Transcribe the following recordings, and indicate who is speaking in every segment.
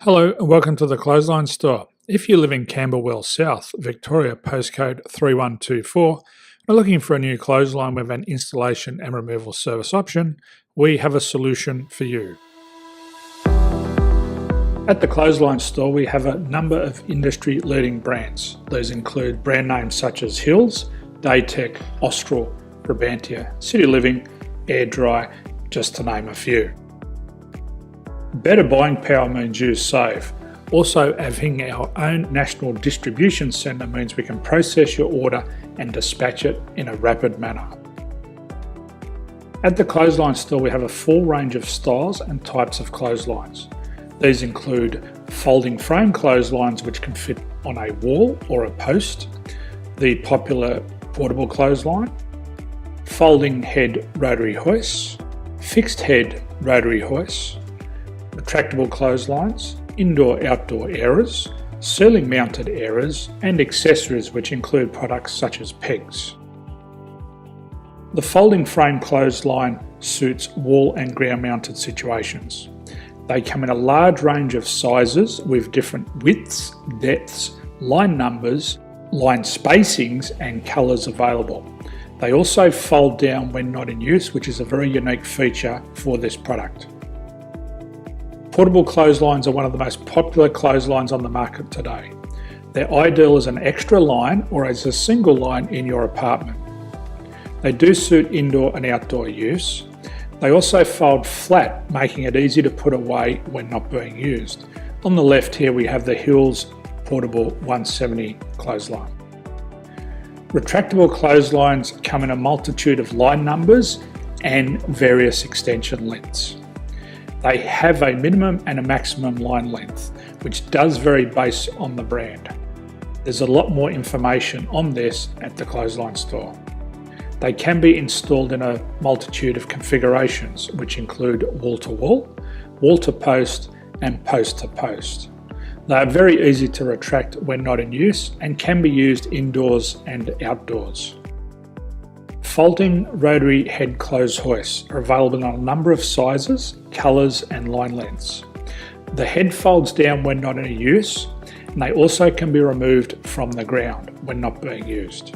Speaker 1: Hello and welcome to the Clothesline Store. If you live in Camberwell South, Victoria, postcode 3124, and are looking for a new clothesline with an installation and removal service option, we have a solution for you. At the Clothesline Store, we have a number of industry-leading brands. These include brand names such as Hills, Daytech, Austral, Brabantia, City Living, Air Dry, just to name a few. Better buying power means you save. Also, having our own national distribution centre means we can process your order and dispatch it in a rapid manner. At the Clothesline Store, we have a full range of styles and types of clotheslines. These include folding frame clotheslines which can fit on a wall or a post, the popular portable clothesline, folding head rotary hoists, fixed head rotary hoists, retractable clotheslines, indoor-outdoor airers, ceiling mounted airers, and accessories which include products such as pegs. The folding frame clothesline suits wall and ground mounted situations. They come in a large range of sizes with different widths, depths, line numbers, line spacings and colours available. They also fold down when not in use, which is a very unique feature for this product. Portable clotheslines are one of the most popular clotheslines on the market today. They're ideal as an extra line or as a single line in your apartment. They do suit indoor and outdoor use. They also fold flat, making it easy to put away when not being used. On the left here we have the Hills Portable 170 clothesline. Retractable clotheslines come in a multitude of line numbers and various extension lengths. They have a minimum and a maximum line length, which does vary based on the brand. There's a lot more information on this at the Clothesline Store. They can be installed in a multitude of configurations, which include wall-to-wall, wall-to-post, and post-to-post. They are very easy to retract when not in use and can be used indoors and outdoors. Folding rotary head clothes hoists are available in a number of sizes, colours and line lengths. The head folds down when not in use, and they also can be removed from the ground when not being used.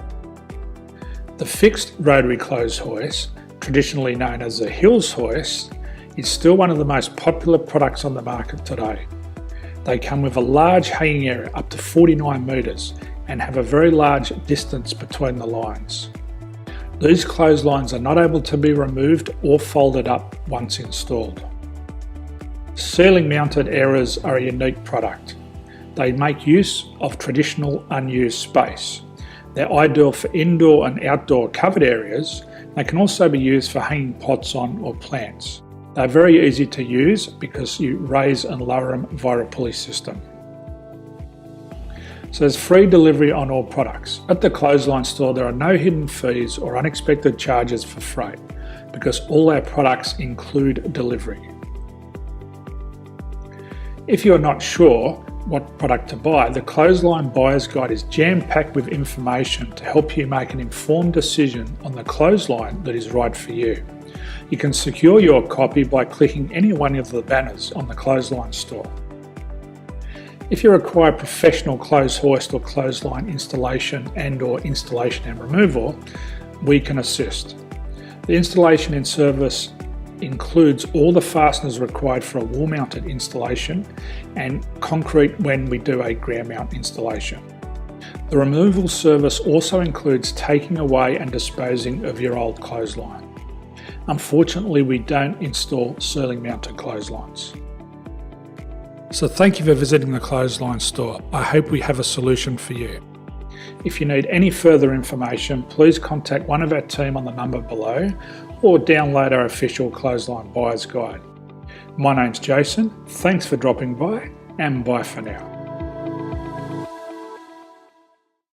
Speaker 1: The fixed rotary clothes hoist, traditionally known as the Hills hoist, is still one of the most popular products on the market today. They come with a large hanging area up to 49 metres and have a very large distance between the lines. These clotheslines are not able to be removed or folded up once installed. Ceiling mounted airers are a unique product. They make use of traditional unused space. They're ideal for indoor and outdoor covered areas. They can also be used for hanging pots on or plants. They're very easy to use because you raise and lower them via a pulley system. So there's free delivery on all products. At the Clothesline Store, there are no hidden fees or unexpected charges for freight because all our products include delivery. If you're not sure what product to buy, the Clothesline Buyer's Guide is jam-packed with information to help you make an informed decision on the clothesline that is right for you. You can secure your copy by clicking any one of the banners on the Clothesline Store. If you require professional clothes hoist or clothesline installation and/or installation and removal, we can assist. The installation and service includes all the fasteners required for a wall-mounted installation and concrete when we do a ground mount installation. The removal service also includes taking away and disposing of your old clothesline. Unfortunately, we don't install ceiling mounted clotheslines. So thank you for visiting the Clothesline Store. I hope we have a solution for you. If you need any further information, please contact one of our team on the number below or download our official Clothesline Buyer's Guide. My name's Jason, thanks for dropping by and bye for now.